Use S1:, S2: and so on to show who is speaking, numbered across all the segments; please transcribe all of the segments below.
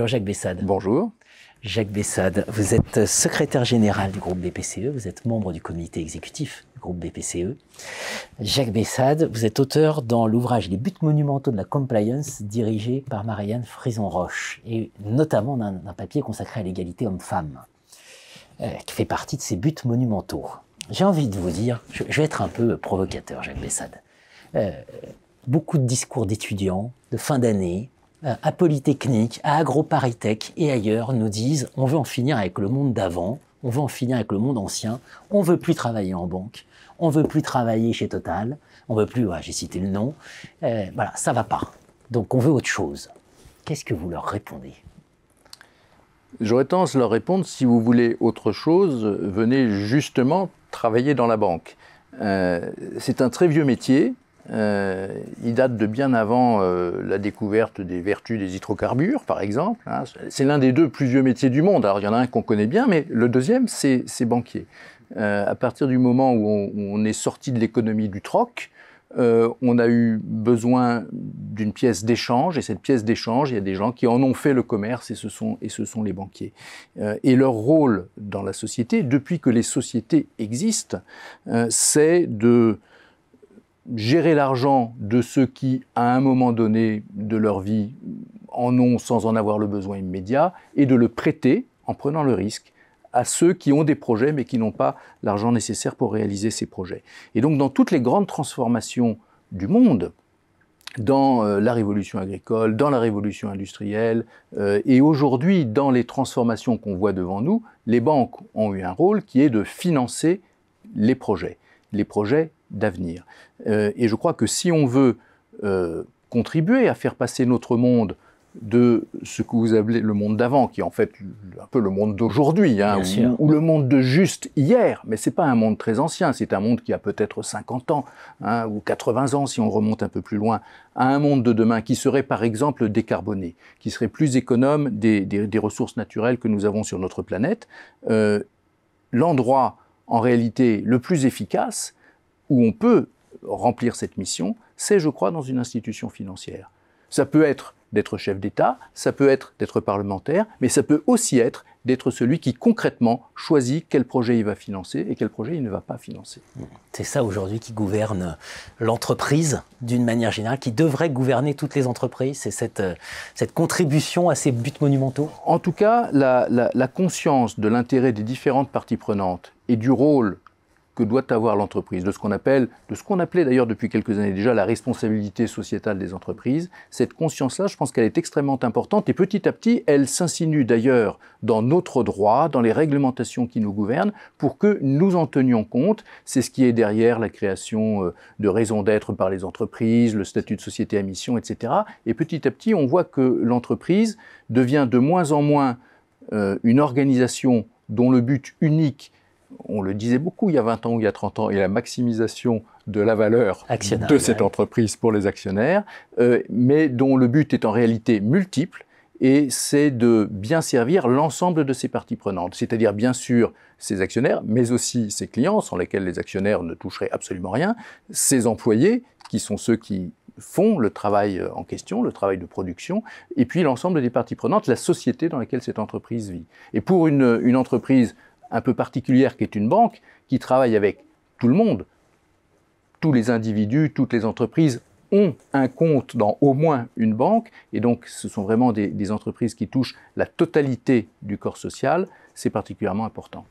S1: Bonjour Jacques Bessade.
S2: Bonjour.
S1: Jacques Bessade, vous êtes secrétaire général du groupe BPCE, vous êtes membre du comité exécutif du groupe BPCE. Jacques Bessade, vous êtes auteur dans l'ouvrage Les buts monumentaux de la compliance, dirigé par Marianne Frison-Roche, et notamment d'un papier consacré à l'égalité homme-femme, qui fait partie de ces buts monumentaux. J'ai envie de vous dire, je vais être un peu provocateur, Jacques Bessade. Beaucoup de discours d'étudiants de fin d'année, à Polytechnique, à AgroParisTech et ailleurs nous disent on veut en finir avec le monde d'avant, on veut en finir avec le monde ancien, on veut plus travailler en banque, on veut plus travailler chez Total, on veut plus, j'ai cité le nom, voilà, ça va pas. Donc on veut autre chose. Qu'est-ce que vous leur répondez?
S2: J'aurais tendance à leur répondre, si vous voulez autre chose, venez justement travailler dans la banque. C'est un très vieux métier. Il date de bien avant la découverte des vertus des hydrocarbures, par exemple. Hein. C'est l'un des deux plus vieux métiers du monde. Alors, il y en a un qu'on connaît bien, mais le deuxième, c'est banquier. À partir du moment où on est sorti de l'économie du troc, on a eu besoin d'une pièce d'échange, et cette pièce d'échange, il y a des gens qui en ont fait le commerce, et ce sont les banquiers. Et leur rôle dans la société, depuis que les sociétés existent, c'est de gérer l'argent de ceux qui, à un moment donné de leur vie, en ont sans en avoir le besoin immédiat, et de le prêter, en prenant le risque, à ceux qui ont des projets, mais qui n'ont pas l'argent nécessaire pour réaliser ces projets. Et donc, dans toutes les grandes transformations du monde, dans la révolution agricole, dans la révolution industrielle, et aujourd'hui, dans les transformations qu'on voit devant nous, les banques ont eu un rôle qui est de financer les projets d'avenir. Et je crois que si on veut contribuer à faire passer notre monde de ce que vous appelez le monde d'avant, qui est en fait un peu le monde d'aujourd'hui, hein, ou le monde de juste hier, mais c'est pas un monde très ancien, c'est un monde qui a peut-être 50 ans, hein, ou 80 ans si on remonte un peu plus loin, à un monde de demain qui serait par exemple décarboné, qui serait plus économe des ressources naturelles que nous avons sur notre planète. L'endroit en réalité le plus efficace où on peut remplir cette mission, c'est, je crois, dans une institution financière. Ça peut être d'être chef d'État, ça peut être d'être parlementaire, mais ça peut aussi être d'être celui qui concrètement choisit quel projet il va financer et quel projet il ne va pas financer.
S1: C'est ça aujourd'hui qui gouverne l'entreprise d'une manière générale, qui devrait gouverner toutes les entreprises, c'est cette contribution à ces buts monumentaux?
S2: En tout cas, la conscience de l'intérêt des différentes parties prenantes et du rôle que doit avoir l'entreprise, de ce qu'on appelait d'ailleurs depuis quelques années déjà la responsabilité sociétale des entreprises, cette conscience-là, je pense qu'elle est extrêmement importante et petit à petit, elle s'insinue d'ailleurs dans notre droit, dans les réglementations qui nous gouvernent, pour que nous en tenions compte. C'est ce qui est derrière la création de raisons d'être par les entreprises, le statut de société à mission, etc. Et petit à petit, on voit que l'entreprise devient de moins en moins une organisation dont le but unique, on le disait beaucoup il y a 20 ans ou il y a 30 ans, et la maximisation de la valeur de cette entreprise pour les actionnaires, mais dont le but est en réalité multiple, et c'est de bien servir l'ensemble de ses parties prenantes, c'est-à-dire bien sûr ses actionnaires, mais aussi ses clients, sans lesquels les actionnaires ne toucheraient absolument rien, ses employés, qui sont ceux qui font le travail en question, le travail de production, et puis l'ensemble des parties prenantes, la société dans laquelle cette entreprise vit. Et pour une entreprise un peu particulière qui est une banque, qui travaille avec tout le monde. Tous les individus, toutes les entreprises ont un compte dans au moins une banque, et donc ce sont vraiment des entreprises qui touchent la totalité du corps social, c'est particulièrement important.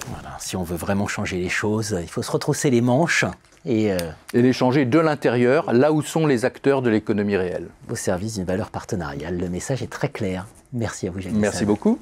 S1: Voilà, si on veut vraiment changer les choses, il faut se retrousser les manches et
S2: les changer de l'intérieur, là où sont les acteurs de l'économie réelle.
S1: Au service d'une valeur partenariale. Le message est très clair. Merci à vous, Jacques Bessade.
S2: Merci beaucoup.